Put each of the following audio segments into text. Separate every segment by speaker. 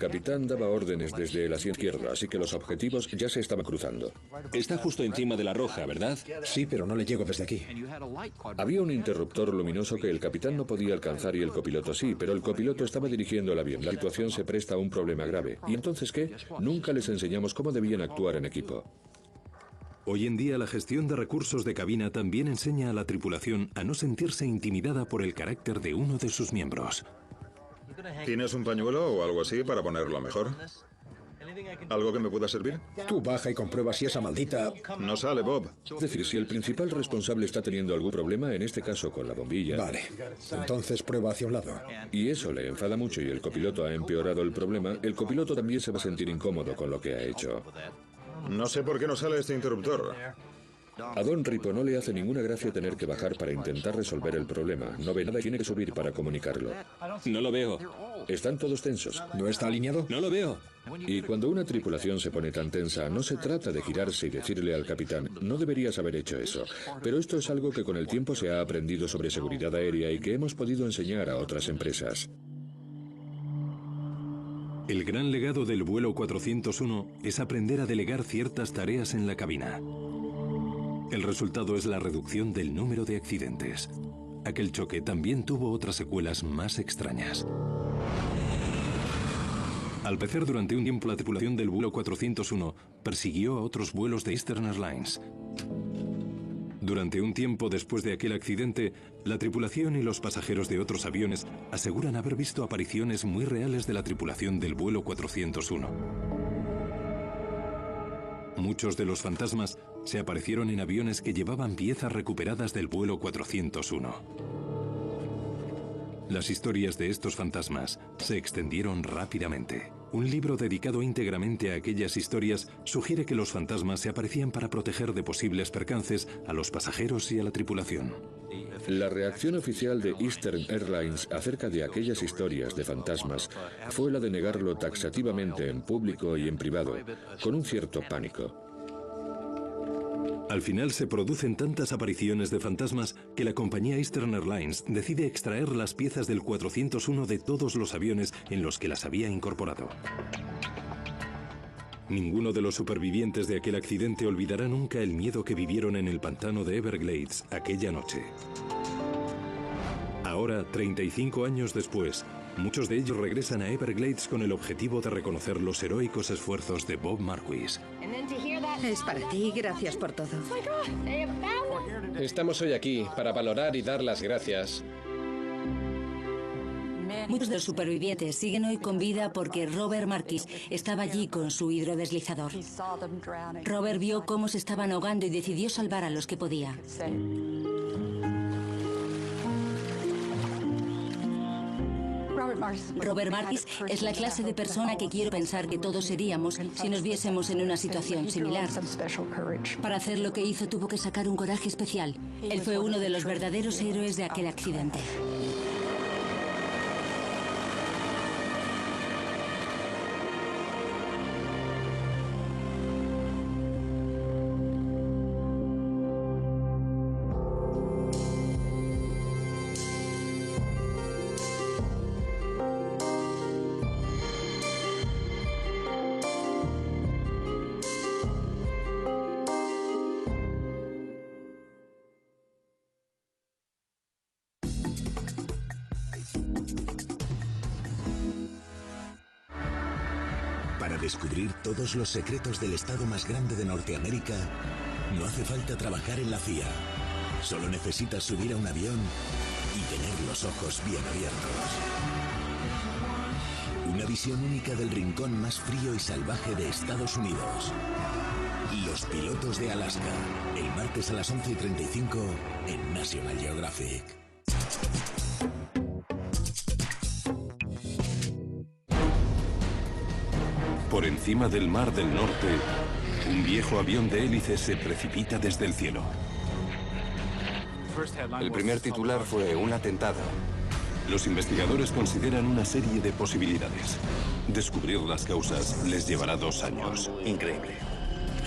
Speaker 1: El capitán daba órdenes desde el asiento izquierdo, así que los objetivos ya se estaban cruzando.
Speaker 2: Está justo encima de la roja, ¿verdad?
Speaker 3: Sí, pero no le llego desde aquí.
Speaker 1: Había un interruptor luminoso que el capitán no podía alcanzar y el copiloto sí, pero el copiloto estaba dirigiendo el avión. La situación se presta a un problema grave. ¿Y entonces qué? Nunca les enseñamos cómo debían actuar en equipo.
Speaker 4: Hoy en día la gestión de recursos de cabina también enseña a la tripulación a no sentirse intimidada por el carácter de uno de sus miembros.
Speaker 5: ¿Tienes un pañuelo o algo así para ponerlo mejor? ¿Algo que me pueda servir?
Speaker 3: Tú baja y comprueba si esa maldita...
Speaker 5: No sale, Bob.
Speaker 1: Es decir, si el principal responsable está teniendo algún problema, en este caso con la bombilla...
Speaker 3: Vale, entonces prueba hacia un lado.
Speaker 1: Y eso le enfada mucho y el copiloto ha empeorado el problema, el copiloto también se va a sentir incómodo con lo que ha hecho.
Speaker 5: No sé por qué no sale este interruptor.
Speaker 1: A Don Ripo no le hace ninguna gracia tener que bajar para intentar resolver el problema. No ve nada y tiene que subir para comunicarlo.
Speaker 2: No lo veo.
Speaker 1: Están todos tensos.
Speaker 3: ¿No está alineado?
Speaker 2: No lo veo.
Speaker 1: Y cuando una tripulación se pone tan tensa, no se trata de girarse y decirle al capitán, no deberías haber hecho eso. Pero esto es algo que con el tiempo se ha aprendido sobre seguridad aérea y que hemos podido enseñar a otras empresas.
Speaker 4: El gran legado del vuelo 401 es aprender a delegar ciertas tareas en la cabina. El resultado es la reducción del número de accidentes. Aquel choque también tuvo otras secuelas más extrañas. Al parecer, durante un tiempo la tripulación del vuelo 401 persiguió a otros vuelos de Eastern Airlines. Durante un tiempo después de aquel accidente, la tripulación y los pasajeros de otros aviones aseguran haber visto apariciones muy reales de la tripulación del vuelo 401. Muchos de los fantasmas se aparecieron en aviones que llevaban piezas recuperadas del vuelo 401. Las historias de estos fantasmas se extendieron rápidamente. Un libro dedicado íntegramente a aquellas historias sugiere que los fantasmas se aparecían para proteger de posibles percances a los pasajeros y a la tripulación.
Speaker 1: La reacción oficial de Eastern Airlines acerca de aquellas historias de fantasmas fue la de negarlo taxativamente en público y en privado, con un cierto pánico.
Speaker 4: Al final se producen tantas apariciones de fantasmas que la compañía Eastern Airlines decide extraer las piezas del 401 de todos los aviones en los que las había incorporado. Ninguno de los supervivientes de aquel accidente olvidará nunca el miedo que vivieron en el pantano de Everglades aquella noche. Ahora, 35 años después, muchos de ellos regresan a Everglades con el objetivo de reconocer los heroicos esfuerzos de Bob Marquis.
Speaker 6: Es para ti, gracias por todo.
Speaker 7: Estamos hoy aquí para valorar y dar las gracias.
Speaker 6: Muchos de los supervivientes siguen hoy con vida porque Robert Marquis estaba allí con su hidrodeslizador. Robert vio cómo se estaban ahogando y decidió salvar a los que podía. Robert Marquis es la clase de persona que quiero pensar que todos seríamos si nos viésemos en una situación similar. Para hacer lo que hizo tuvo que sacar un coraje especial. Él fue uno de los verdaderos héroes de aquel accidente.
Speaker 8: Para descubrir todos los secretos del estado más grande de Norteamérica, no hace falta trabajar en la CIA. Solo necesitas subir a un avión y tener los ojos bien abiertos. Una visión única del rincón más frío y salvaje de Estados Unidos. Los pilotos de Alaska, el martes a las 11:35 en National Geographic.
Speaker 4: Por encima del Mar del Norte, un viejo avión de hélice se precipita desde el cielo.
Speaker 9: El primer titular fue un atentado.
Speaker 4: Los investigadores consideran una serie de posibilidades. Descubrir las causas les llevará 2 años.
Speaker 9: Increíble.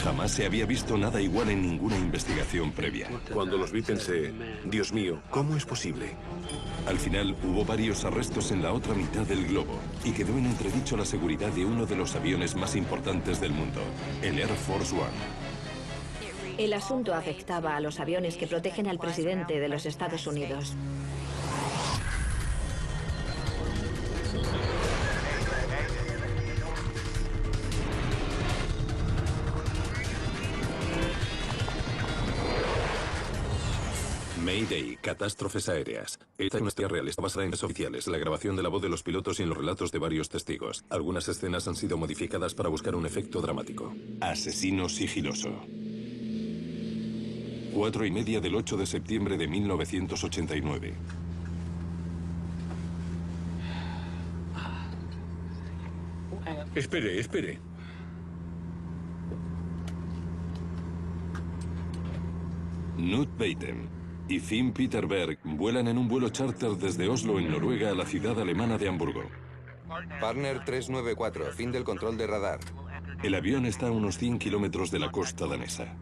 Speaker 4: Jamás se había visto nada igual en ninguna investigación previa.
Speaker 10: Cuando los vi pensé, Dios mío, ¿cómo es posible?
Speaker 4: Al final hubo varios arrestos en la otra mitad del globo y quedó en entredicho la seguridad de uno de los aviones más importantes del mundo, el Air Force One.
Speaker 11: El asunto afectaba a los aviones que protegen al presidente de los Estados Unidos.
Speaker 4: Mayday, catástrofes aéreas. Esta es una historia real, está basada en hechos oficiales, la grabación de la voz de los pilotos y en los relatos de varios testigos. Algunas escenas han sido modificadas para buscar un efecto dramático. Asesino sigiloso. 4:30 del 8 de septiembre de 1989.
Speaker 1: Espere, espere.
Speaker 4: Knut Beitem y Finn Peterberg vuelan en un vuelo charter desde Oslo, en Noruega, a la ciudad alemana de Hamburgo.
Speaker 9: Partner 394, fin del control de radar.
Speaker 4: El avión está a unos 100 kilómetros de la costa danesa.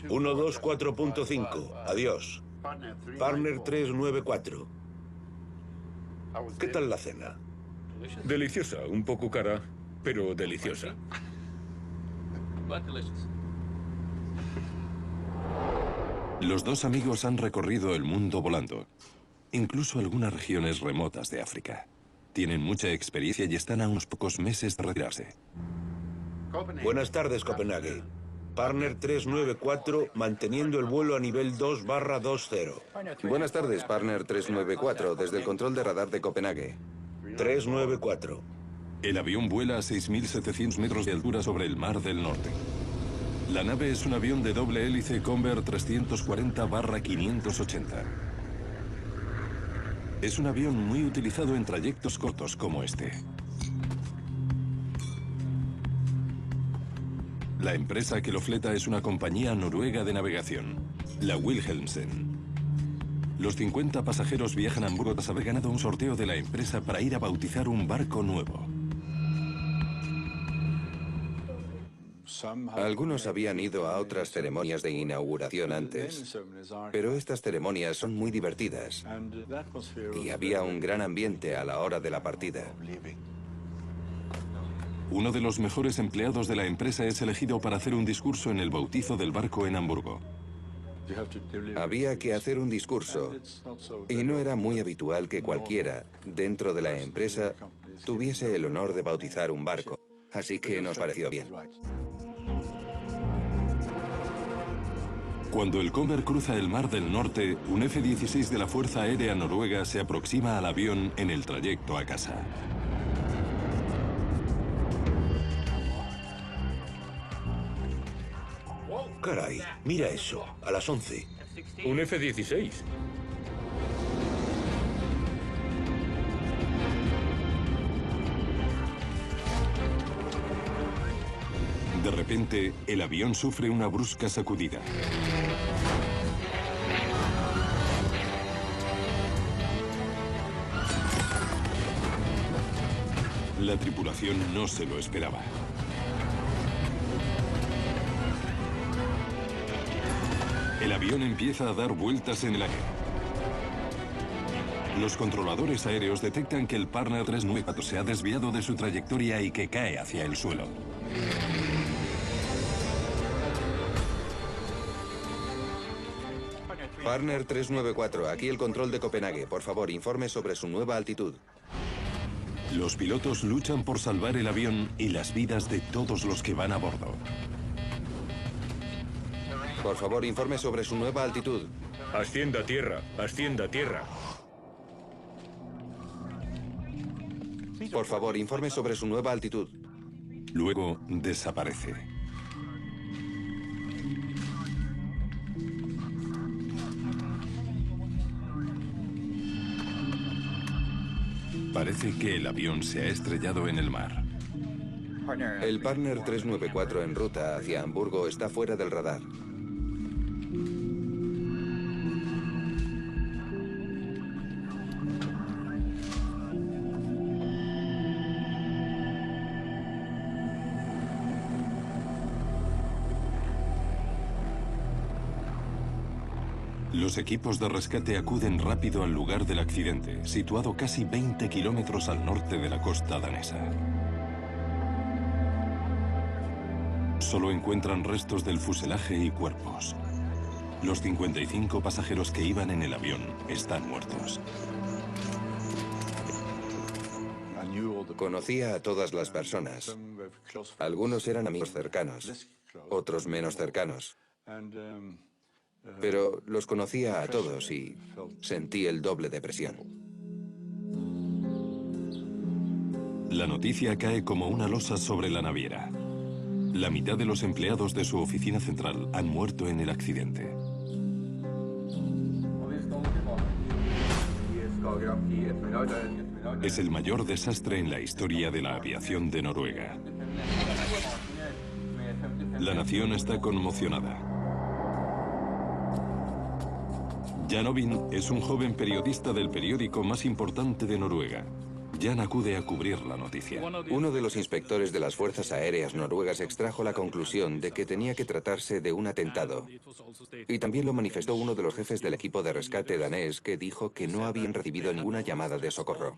Speaker 12: 124.5, adiós. Partner 394. ¿Qué tal la cena?
Speaker 1: Deliciosa, un poco cara, pero deliciosa.
Speaker 4: Los dos amigos han recorrido el mundo volando, incluso algunas regiones remotas de África. Tienen mucha experiencia y están a unos pocos meses de retirarse.
Speaker 12: Buenas tardes, Copenhague. Partner 394, manteniendo el vuelo a nivel 2/20.
Speaker 9: Buenas tardes, Partner 394, desde el control de radar de Copenhague.
Speaker 12: 394.
Speaker 4: El avión vuela a 6.700 metros de altura sobre el Mar del Norte. La nave es un avión de doble hélice Convair 340-580. Es un avión muy utilizado en trayectos cortos como este. La empresa que lo fleta es una compañía noruega de navegación, la Wilhelmsen. Los 50 pasajeros viajan a Hamburgo tras haber ganado un sorteo de la empresa para ir a bautizar un barco nuevo.
Speaker 9: Algunos habían ido a otras ceremonias de inauguración antes, pero estas ceremonias son muy divertidas y había un gran ambiente a la hora de la partida.
Speaker 4: Uno de los mejores empleados de la empresa es elegido para hacer un discurso en el bautizo del barco en Hamburgo.
Speaker 9: Había que hacer un discurso y no era muy habitual que cualquiera dentro de la empresa tuviese el honor de bautizar un barco, así que nos pareció bien.
Speaker 4: Cuando el Convair cruza el Mar del Norte, un F-16 de la Fuerza Aérea Noruega se aproxima al avión en el trayecto a casa.
Speaker 12: Caray, mira eso, a las 11.
Speaker 1: Un F-16.
Speaker 4: De repente, el avión sufre una brusca sacudida. La tripulación no se lo esperaba. El avión empieza a dar vueltas en el aire. Los controladores aéreos detectan que el Partner 394 se ha desviado de su trayectoria y que cae hacia el suelo.
Speaker 9: Partner 394, aquí el control de Copenhague. Por favor, informe sobre su nueva altitud.
Speaker 4: Los pilotos luchan por salvar el avión y las vidas de todos los que van a bordo.
Speaker 9: Por favor, informe sobre su nueva altitud.
Speaker 1: Ascienda a tierra, ascienda a tierra.
Speaker 9: Por favor, informe sobre su nueva altitud.
Speaker 4: Luego desaparece. Parece que el avión se ha estrellado en el mar.
Speaker 9: El Partner 394 en ruta hacia Hamburgo está fuera del radar.
Speaker 4: Los equipos de rescate acuden rápido al lugar del accidente, situado casi 20 kilómetros al norte de la costa danesa. Solo encuentran restos del fuselaje y cuerpos. Los 55 pasajeros que iban en el avión están muertos.
Speaker 9: Conocía a todas las personas. Algunos eran amigos cercanos, otros menos cercanos. Pero los conocía a todos y sentí el doble de presión.
Speaker 4: La noticia cae como una losa sobre la naviera. La mitad de los empleados de su oficina central han muerto en el accidente. Es el mayor desastre en la historia de la aviación de Noruega. La nación está conmocionada. Jan Ovin es un joven periodista del periódico más importante de Noruega. Jan acude a cubrir la noticia.
Speaker 9: Uno de los inspectores de las Fuerzas Aéreas Noruegas extrajo la conclusión de que tenía que tratarse de un atentado. Y también lo manifestó uno de los jefes del equipo de rescate danés, que dijo que no habían recibido ninguna llamada de socorro.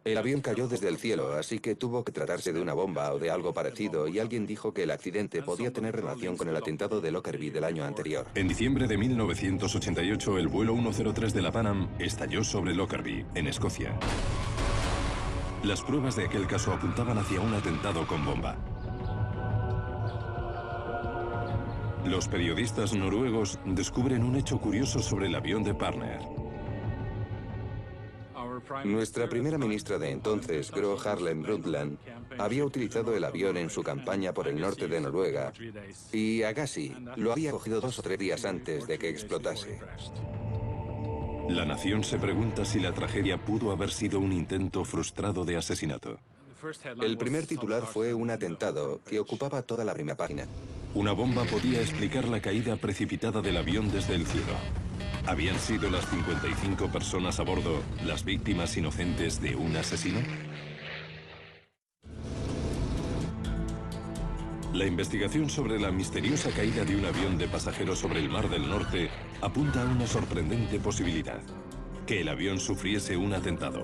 Speaker 9: El avión cayó desde el cielo, así que tuvo que tratarse de una bomba o de algo parecido, y alguien dijo que el accidente podía tener relación con el atentado de Lockerbie del año anterior.
Speaker 4: En diciembre de 1988, el vuelo 103 de la Pan Am estalló sobre Lockerbie, en Escocia. Las pruebas de aquel caso apuntaban hacia un atentado con bomba. Los periodistas noruegos descubren un hecho curioso sobre el avión de Partner.
Speaker 9: Nuestra primera ministra de entonces, Gro Harlem Brundtland, había utilizado el avión en su campaña por el norte de Noruega y Agassi lo había cogido 2 o 3 días antes de que explotase.
Speaker 4: La nación se pregunta si la tragedia pudo haber sido un intento frustrado de asesinato.
Speaker 9: El primer titular fue un atentado que ocupaba toda la primera página.
Speaker 4: Una bomba podía explicar la caída precipitada del avión desde el cielo. ¿Habían sido las 55 personas a bordo las víctimas inocentes de un asesino? La investigación sobre la misteriosa caída de un avión de pasajeros sobre el Mar del Norte apunta a una sorprendente posibilidad: que el avión sufriese un atentado.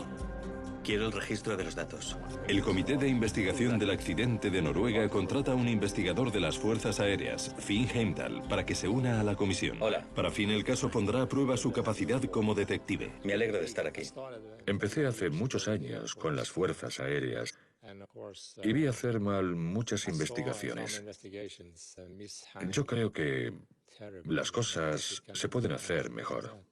Speaker 13: Quiero el registro de los datos.
Speaker 4: El Comité de Investigación del Accidente de Noruega contrata a un investigador de las Fuerzas Aéreas, Finn Heimdal, para que se una a la comisión.
Speaker 13: Hola.
Speaker 4: Para Finn, el caso pondrá a prueba su capacidad como detective.
Speaker 13: Me alegro de estar aquí.
Speaker 1: Empecé hace muchos años con las Fuerzas Aéreas y vi hacer mal muchas investigaciones. Yo creo que las cosas se pueden hacer mejor.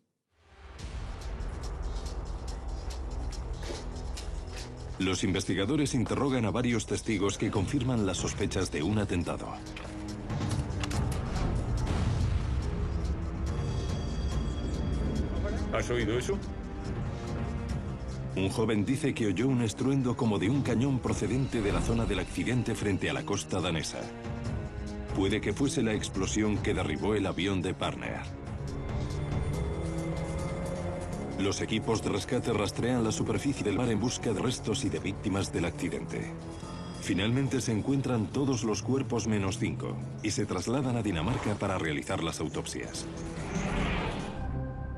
Speaker 4: Los investigadores interrogan a varios testigos que confirman las sospechas de un atentado.
Speaker 1: ¿Has oído eso?
Speaker 4: Un joven dice que oyó un estruendo como de un cañón procedente de la zona del accidente frente a la costa danesa. Puede que fuese la explosión que derribó el avión de Partner. Los equipos de rescate rastrean la superficie del mar en busca de restos y de víctimas del accidente. Finalmente se encuentran todos los cuerpos menos 5 y se trasladan a Dinamarca para realizar las autopsias.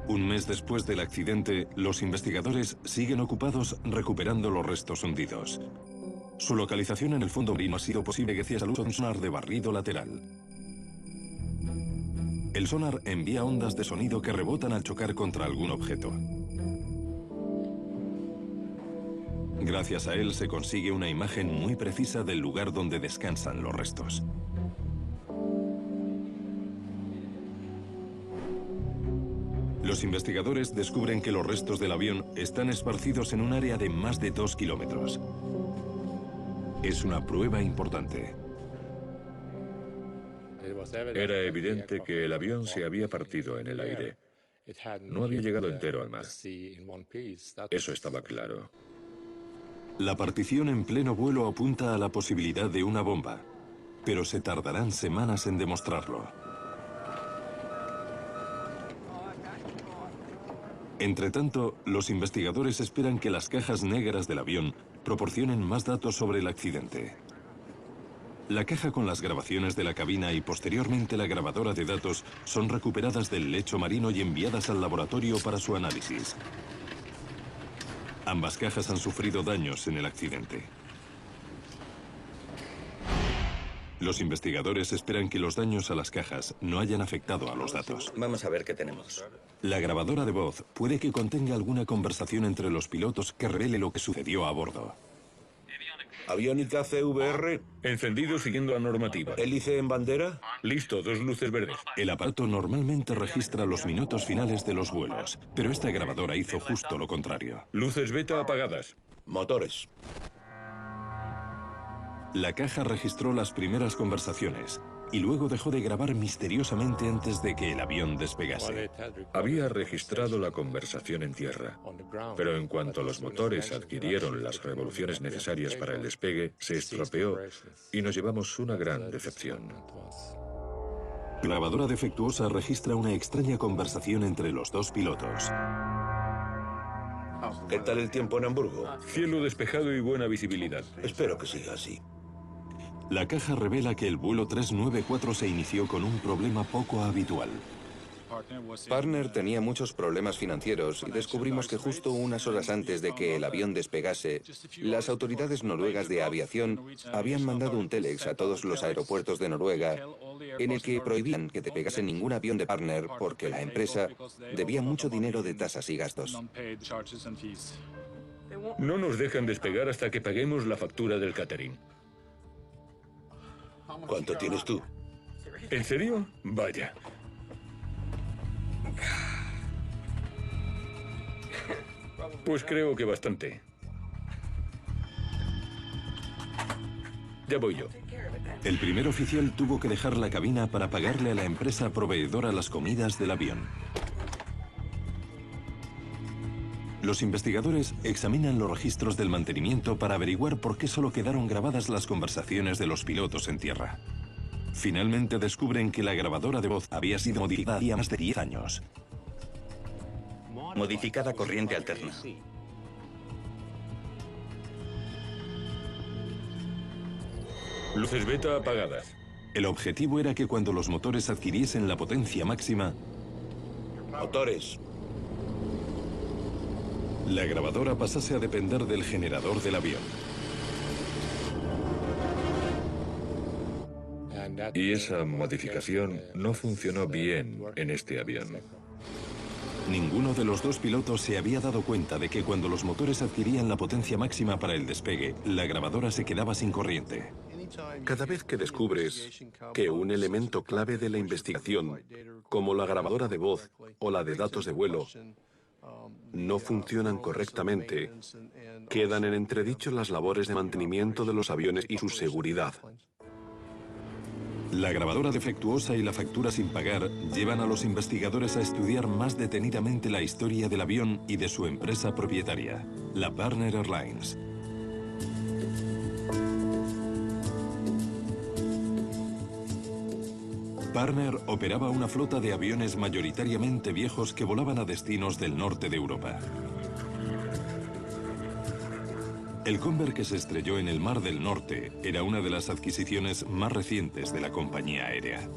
Speaker 4: Un mes después del accidente, los investigadores siguen ocupados recuperando los restos hundidos. Su localización en el fondo marino ha sido posible gracias al uso de un sonar de barrido lateral. El sonar envía ondas de sonido que rebotan al chocar contra algún objeto. Gracias a él se consigue una imagen muy precisa del lugar donde descansan los restos. Los investigadores descubren que los restos del avión están esparcidos en un área de más de 2 kilómetros. Es una prueba importante.
Speaker 1: Era evidente que el avión se había partido en el aire. No había llegado entero al mar. Eso estaba claro.
Speaker 4: La partición en pleno vuelo apunta a la posibilidad de una bomba, pero se tardarán semanas en demostrarlo. Entretanto, los investigadores esperan que las cajas negras del avión proporcionen más datos sobre el accidente. La caja con las grabaciones de la cabina y posteriormente la grabadora de datos son recuperadas del lecho marino y enviadas al laboratorio para su análisis. Ambas cajas han sufrido daños en el accidente. Los investigadores esperan que los daños a las cajas no hayan afectado a los datos.
Speaker 13: Vamos a ver qué tenemos.
Speaker 4: La grabadora de voz puede que contenga alguna conversación entre los pilotos que revele lo que sucedió a bordo.
Speaker 12: Aviónica CVR.
Speaker 14: Encendido siguiendo la normativa.
Speaker 12: Hélice en bandera.
Speaker 14: Listo, 2 luces verdes.
Speaker 4: El aparato normalmente registra los minutos finales de los vuelos, pero esta grabadora hizo justo lo contrario.
Speaker 14: Luces beta apagadas.
Speaker 12: Motores.
Speaker 4: La caja registró las primeras conversaciones y luego dejó de grabar misteriosamente antes de que el avión despegase.
Speaker 1: Había registrado la conversación en tierra, pero en cuanto los motores adquirieron las revoluciones necesarias para el despegue, se estropeó y nos llevamos una gran decepción.
Speaker 4: Grabadora defectuosa registra una extraña conversación entre los dos pilotos.
Speaker 12: ¿Qué tal el tiempo en Hamburgo?
Speaker 14: Cielo despejado y buena visibilidad.
Speaker 12: Espero que siga así.
Speaker 4: La caja revela que el vuelo 394 se inició con un problema poco habitual.
Speaker 9: Partner tenía muchos problemas financieros y descubrimos que justo unas horas antes de que el avión despegase, las autoridades noruegas de aviación habían mandado un telex a todos los aeropuertos de Noruega en el que prohibían que despegase ningún avión de Partner porque la empresa debía mucho dinero de tasas y gastos.
Speaker 14: No nos dejan despegar hasta que paguemos la factura del catering.
Speaker 12: ¿Cuánto tienes tú?
Speaker 14: ¿En serio? Vaya. Pues creo que bastante. Ya voy yo.
Speaker 4: El primer oficial tuvo que dejar la cabina para pagarle a la empresa proveedora las comidas del avión. Los investigadores examinan los registros del mantenimiento para averiguar por qué solo quedaron grabadas las conversaciones de los pilotos en tierra. Finalmente descubren que la grabadora de voz había sido modificada hacía más de 10 años.
Speaker 13: Modificada corriente alterna.
Speaker 14: Luces beta apagadas.
Speaker 4: El objetivo era que cuando los motores adquiriesen la potencia máxima,
Speaker 12: Motores.
Speaker 4: la grabadora pasase a depender del generador del avión.
Speaker 1: Y esa modificación no funcionó bien en este avión.
Speaker 4: Ninguno de los dos pilotos se había dado cuenta de que cuando los motores adquirían la potencia máxima para el despegue, la grabadora se quedaba sin corriente.
Speaker 10: Cada vez que descubres que un elemento clave de la investigación, como la grabadora de voz o la de datos de vuelo, no funcionan correctamente, quedan en entredicho las labores de mantenimiento de los aviones y su seguridad.
Speaker 4: La grabadora defectuosa y la factura sin pagar llevan a los investigadores a estudiar más detenidamente la historia del avión y de su empresa propietaria, la Partner Airlines. Partner operaba una flota de aviones mayoritariamente viejos que volaban a destinos del norte de Europa. El Convair que se estrelló en el Mar del Norte era una de las adquisiciones más recientes de la compañía aérea.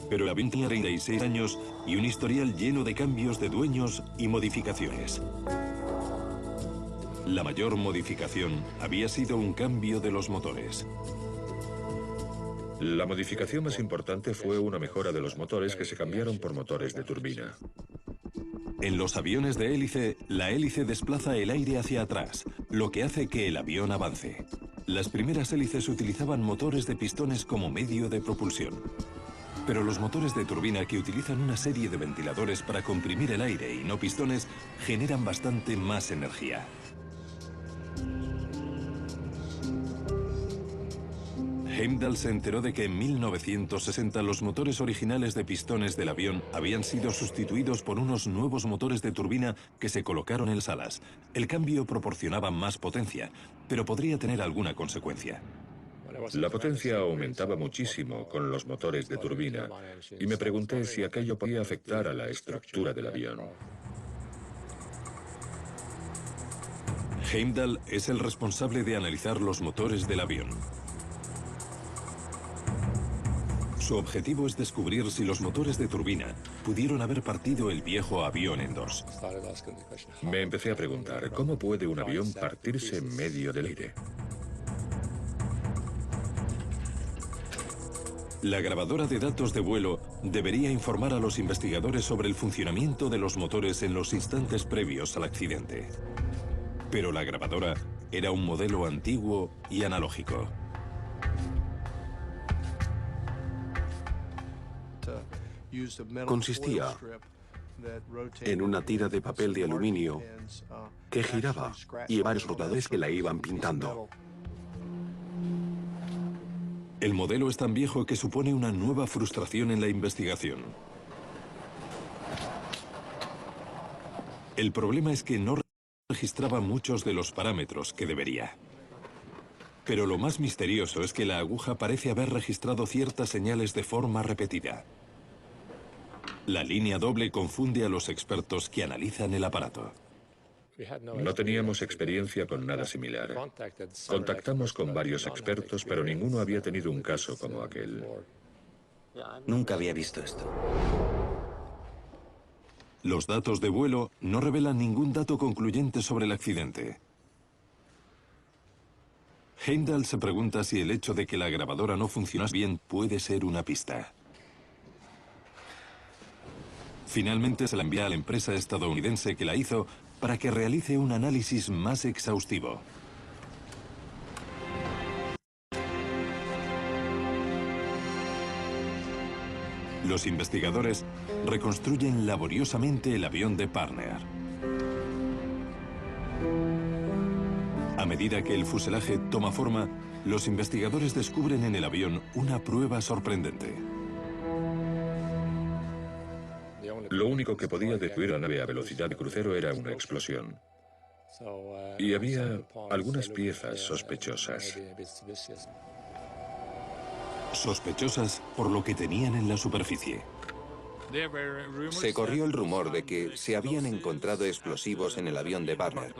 Speaker 4: Pero el avión tenía 36 años y un historial lleno de cambios de dueños y modificaciones. La mayor modificación había sido un cambio de los motores.
Speaker 1: La modificación más importante fue una mejora de los motores que se cambiaron por motores de turbina.
Speaker 4: En los aviones de hélice, la hélice desplaza el aire hacia atrás, lo que hace que el avión avance. Las primeras hélices utilizaban motores de pistones como medio de propulsión. Pero los motores de turbina, que utilizan una serie de ventiladores para comprimir el aire y no pistones, generan bastante más energía. Heimdall se enteró de que en 1960 los motores originales de pistones del avión habían sido sustituidos por unos nuevos motores de turbina que se colocaron en las alas. El cambio proporcionaba más potencia, pero podría tener alguna consecuencia.
Speaker 1: La potencia aumentaba muchísimo con los motores de turbina y me pregunté si aquello podía afectar a la estructura del avión.
Speaker 4: Heimdall es el responsable de analizar los motores del avión. Su objetivo es descubrir si los motores de turbina pudieron haber partido el viejo avión en dos.
Speaker 1: Me empecé a preguntar, ¿cómo puede un avión partirse en medio del aire?
Speaker 4: La grabadora de datos de vuelo debería informar a los investigadores sobre el funcionamiento de los motores en los instantes previos al accidente. Pero la grabadora era un modelo antiguo y analógico.
Speaker 10: Consistía en una tira de papel de aluminio que giraba y varios rotadores que la iban pintando.
Speaker 4: El modelo es tan viejo que supone una nueva frustración en la investigación. El problema es que no registraba muchos de los parámetros que debería. Pero lo más misterioso es que la aguja parece haber registrado ciertas señales de forma repetida. La línea doble confunde a los expertos que analizan el aparato.
Speaker 1: No teníamos experiencia con nada similar. Contactamos con varios expertos, pero ninguno había tenido un caso como aquel.
Speaker 13: Nunca había visto esto.
Speaker 4: Los datos de vuelo no revelan ningún dato concluyente sobre el accidente. Heimdall se pregunta si el hecho de que la grabadora no funciona bien puede ser una pista. Finalmente se la envía a la empresa estadounidense que la hizo para que realice un análisis más exhaustivo. Los investigadores reconstruyen laboriosamente el avión de Parner. A medida que el fuselaje toma forma, los investigadores descubren en el avión una prueba sorprendente.
Speaker 1: Lo único que podía destruir la nave a velocidad de crucero era una explosión. Y había algunas piezas sospechosas.
Speaker 4: Sospechosas por lo que tenían en la superficie.
Speaker 9: Se corrió el rumor de que se habían encontrado explosivos en el avión de Parner.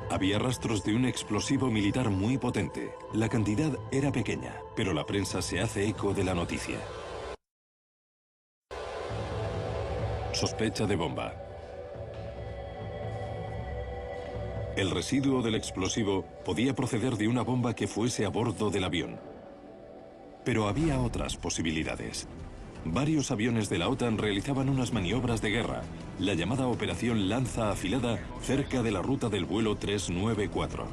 Speaker 4: Había rastros de un explosivo militar muy potente. La cantidad era pequeña, pero la prensa se hace eco de la noticia. Sospecha de bomba. El residuo del explosivo podía proceder de una bomba que fuese a bordo del avión. Pero había otras posibilidades. Varios aviones de la OTAN realizaban unas maniobras de guerra, la llamada Operación Lanza Afilada, cerca de la ruta del vuelo 394.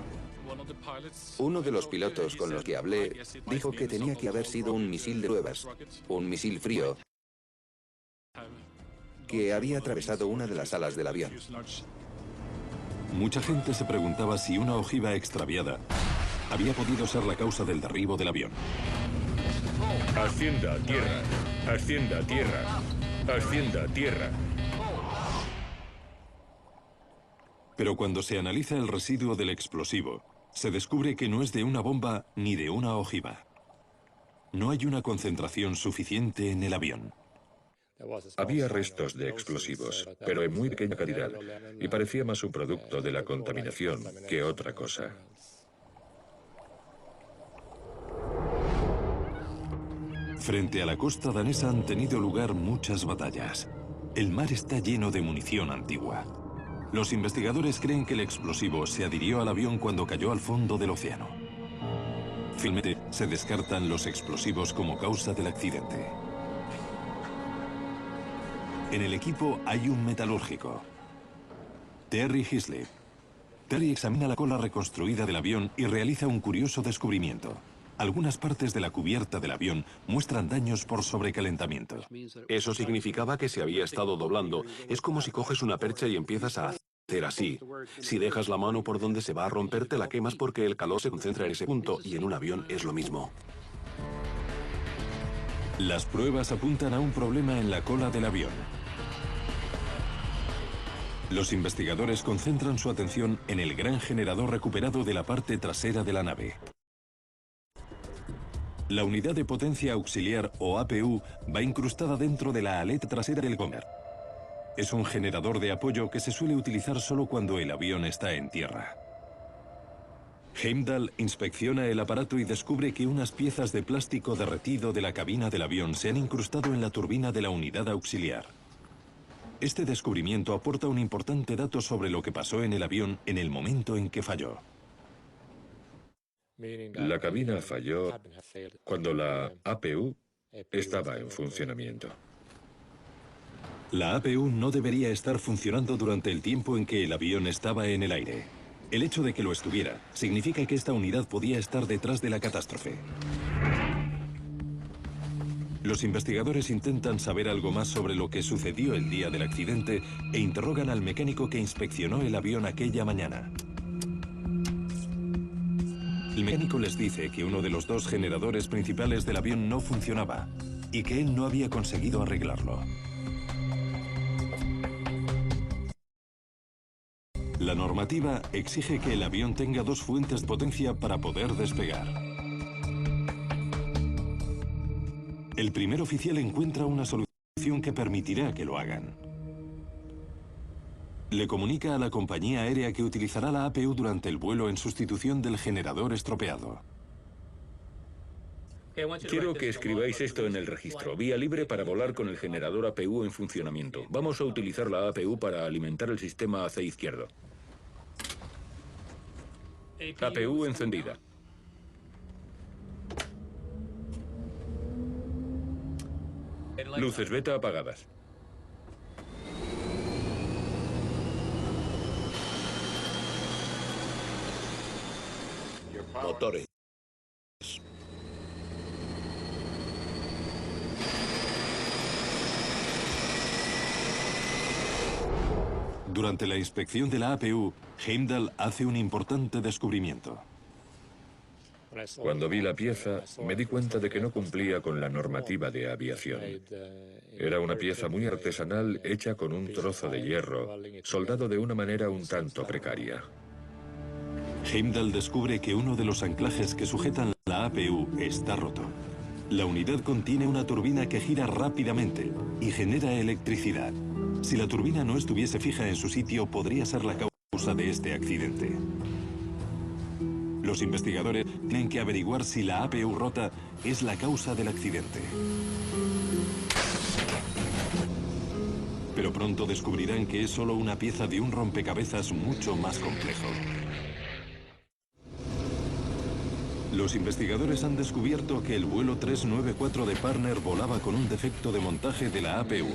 Speaker 9: Uno de los pilotos con los que hablé dijo que tenía que haber sido un misil de pruebas, un misil frío, que había atravesado una de las alas del avión.
Speaker 4: Mucha gente se preguntaba si una ojiva extraviada había podido ser la causa del derribo del avión.
Speaker 14: Ascienda a tierra, ascienda a tierra, ascienda a tierra.
Speaker 4: Pero cuando se analiza el residuo del explosivo, se descubre que no es de una bomba ni de una ojiva. No hay una concentración suficiente en el avión.
Speaker 1: Había restos de explosivos, pero en muy pequeña cantidad, y parecía más un producto de la contaminación que otra cosa.
Speaker 4: Frente a la costa danesa han tenido lugar muchas batallas. El mar está lleno de munición antigua. Los investigadores creen que el explosivo se adhirió al avión cuando cayó al fondo del océano. Finalmente, se descartan los explosivos como causa del accidente. En el equipo hay un metalúrgico, Terry Hisley. Terry examina la cola reconstruida del avión y realiza un curioso descubrimiento. Algunas partes de la cubierta del avión muestran daños por sobrecalentamiento.
Speaker 10: Eso significaba que se había estado doblando. Es como si coges una percha y empiezas a hacer así. Si dejas la mano por donde se va a romper, te la quemas porque el calor se concentra en ese punto, y en un avión es lo mismo.
Speaker 4: Las pruebas apuntan a un problema en la cola del avión. Los investigadores concentran su atención en el gran generador recuperado de la parte trasera de la nave. La unidad de potencia auxiliar, o APU, va incrustada dentro de la aleta trasera del Comer. Es un generador de apoyo que se suele utilizar solo cuando el avión está en tierra. Heimdall inspecciona el aparato y descubre que unas piezas de plástico derretido de la cabina del avión se han incrustado en la turbina de la unidad auxiliar. Este descubrimiento aporta un importante dato sobre lo que pasó en el avión en el momento en que falló.
Speaker 1: La cabina falló cuando la APU estaba en funcionamiento.
Speaker 4: La APU no debería estar funcionando durante el tiempo en que el avión estaba en el aire. El hecho de que lo estuviera significa que esta unidad podía estar detrás de la catástrofe. Los investigadores intentan saber algo más sobre lo que sucedió el día del accidente e interrogan al mecánico que inspeccionó el avión aquella mañana. El mecánico les dice que uno de los dos generadores principales del avión no funcionaba y que él no había conseguido arreglarlo. La normativa exige que el avión tenga dos fuentes de potencia para poder despegar. El primer oficial encuentra una solución que permitirá que lo hagan. Le comunica a la compañía aérea que utilizará la APU durante el vuelo en sustitución del generador estropeado.
Speaker 14: Quiero que escribáis esto en el registro. Vía libre para volar con el generador APU en funcionamiento. Vamos a utilizar la APU para alimentar el sistema AC izquierdo. APU encendida. Luces beta apagadas.
Speaker 12: Motores.
Speaker 4: Durante la inspección de la APU, Heimdall hace un importante descubrimiento.
Speaker 1: Cuando vi la pieza, me di cuenta de que no cumplía con la normativa de aviación. Era una pieza muy artesanal hecha con un trozo de hierro, soldado de una manera un tanto precaria.
Speaker 4: Heimdall descubre que uno de los anclajes que sujetan la APU está roto. La unidad contiene una turbina que gira rápidamente y genera electricidad. Si la turbina no estuviese fija en su sitio, podría ser la causa de este accidente. Los investigadores tienen que averiguar si la APU rota es la causa del accidente. Pero pronto descubrirán que es solo una pieza de un rompecabezas mucho más complejo. Los investigadores han descubierto que el vuelo 394 de Partner volaba con un defecto de montaje de la APU.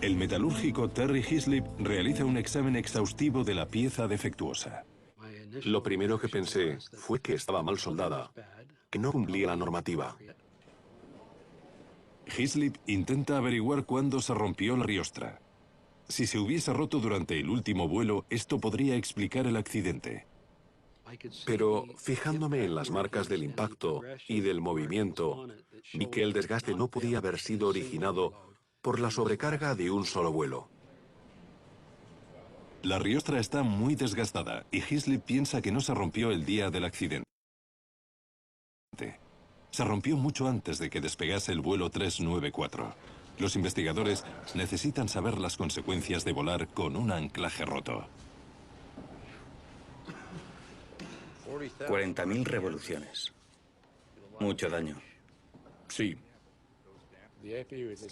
Speaker 4: El metalúrgico Terry Hislop realiza un examen exhaustivo de la pieza defectuosa.
Speaker 10: Lo primero que pensé fue que estaba mal soldada, que no cumplía la normativa.
Speaker 4: Hislop intenta averiguar cuándo se rompió la riostra. Si se hubiese roto durante el último vuelo, esto podría explicar el accidente.
Speaker 10: Pero fijándome en las marcas del impacto y del movimiento, vi que el desgaste no podía haber sido originado por la sobrecarga de un solo vuelo.
Speaker 4: La riostra está muy desgastada y Hislop piensa que no se rompió el día del accidente. Se rompió mucho antes de que despegase el vuelo 394. Los investigadores necesitan saber las consecuencias de volar con un anclaje roto.
Speaker 13: 40.000 revoluciones. Mucho daño.
Speaker 1: Sí.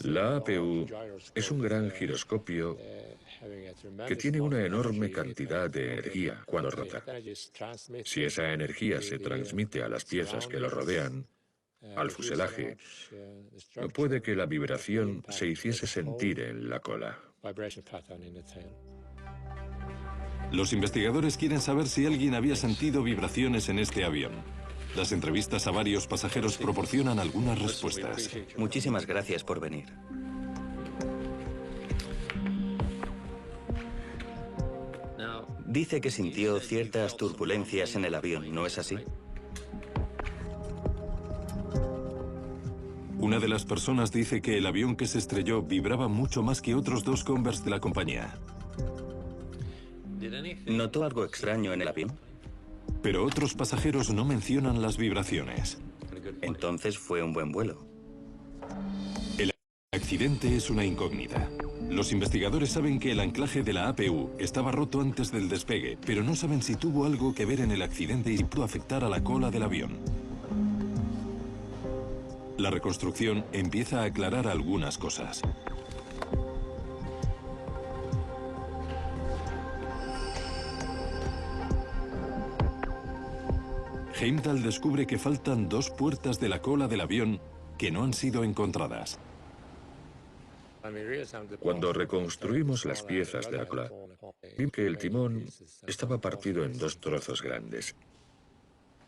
Speaker 1: La APU es un gran giroscopio que tiene una enorme cantidad de energía cuando rota. Si esa energía se transmite a las piezas que lo rodean, al fuselaje, puede que la vibración se hiciese sentir en la cola.
Speaker 4: Los investigadores quieren saber si alguien había sentido vibraciones en este avión. Las entrevistas a varios pasajeros proporcionan algunas respuestas.
Speaker 13: Muchísimas gracias por venir. Dice que sintió ciertas turbulencias en el avión, ¿no es así?
Speaker 4: Una de las personas dice que el avión que se estrelló vibraba mucho más que otros dos Convair de la compañía.
Speaker 13: ¿Notó algo extraño en el avión?
Speaker 4: Pero otros pasajeros no mencionan las vibraciones.
Speaker 13: Entonces fue un buen vuelo.
Speaker 4: El accidente es una incógnita. Los investigadores saben que el anclaje de la APU estaba roto antes del despegue, pero no saben si tuvo algo que ver en el accidente y si pudo afectar a la cola del avión. La reconstrucción empieza a aclarar algunas cosas. Heimdall descubre que faltan 2 puertas de la cola del avión que no han sido encontradas.
Speaker 1: Cuando reconstruimos las piezas de la cola, vi que el timón estaba partido en 2 trozos grandes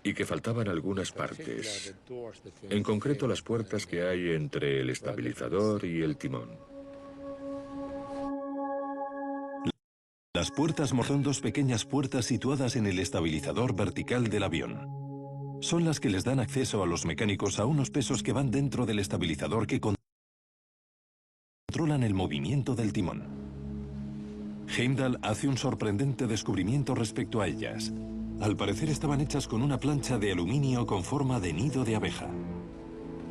Speaker 1: y que faltaban algunas partes, en concreto las puertas que hay entre el estabilizador y el timón.
Speaker 4: Las puertas son 2 pequeñas puertas situadas en el estabilizador vertical del avión. Son las que les dan acceso a los mecánicos a unos pesos que van dentro del estabilizador que controlan el movimiento del timón. Heimdall hace un sorprendente descubrimiento respecto a ellas. Al parecer estaban hechas con una plancha de aluminio con forma de nido de abeja.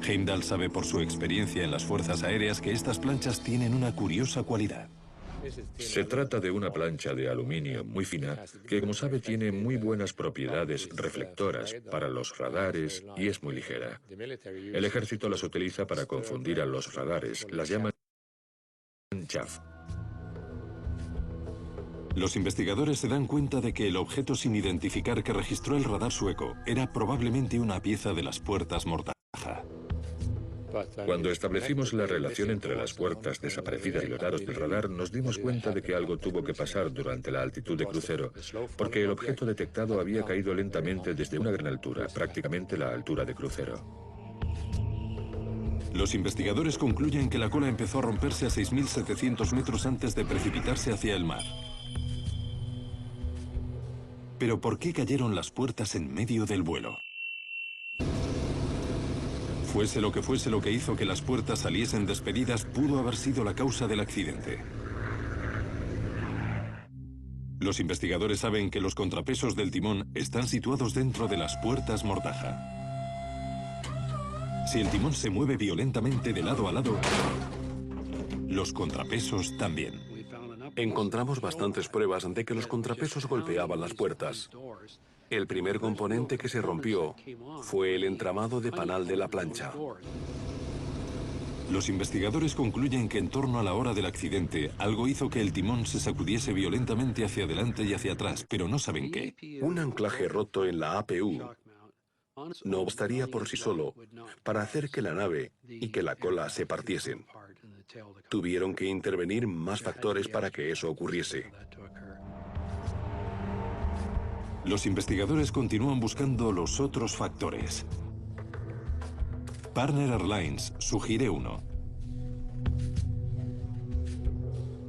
Speaker 4: Heimdall sabe por su experiencia en las fuerzas aéreas que estas planchas tienen una curiosa cualidad.
Speaker 1: Se trata de una plancha de aluminio muy fina que, como sabe, tiene muy buenas propiedades reflectoras para los radares y es muy ligera. El ejército las utiliza para confundir a los radares, las llaman chaff.
Speaker 4: Los investigadores se dan cuenta de que el objeto sin identificar que registró el radar sueco era probablemente una pieza de las puertas mortaja.
Speaker 1: Cuando establecimos la relación entre las puertas desaparecidas y los datos del radar, nos dimos cuenta de que algo tuvo que pasar durante la altitud de crucero, porque el objeto detectado había caído lentamente desde una gran altura, prácticamente la altura de crucero.
Speaker 4: Los investigadores concluyen que la cola empezó a romperse a 6.700 metros antes de precipitarse hacia el mar. Pero ¿por qué cayeron las puertas en medio del vuelo? Fuese lo que hizo que las puertas saliesen despedidas, pudo haber sido la causa del accidente. Los investigadores saben que los contrapesos del timón están situados dentro de las puertas mortaja. Si el timón se mueve violentamente de lado a lado, los contrapesos también.
Speaker 10: Encontramos bastantes pruebas de que los contrapesos golpeaban las puertas. El primer componente que se rompió fue el entramado de panal de la plancha.
Speaker 4: Los investigadores concluyen que en torno a la hora del accidente, algo hizo que el timón se sacudiese violentamente hacia adelante y hacia atrás, pero no saben qué.
Speaker 10: Un anclaje roto en la APU no bastaría por sí solo para hacer que la nave y que la cola se partiesen. Tuvieron que intervenir más factores para que eso ocurriese.
Speaker 4: Los investigadores continúan buscando los otros factores. Partner Airlines sugiere uno.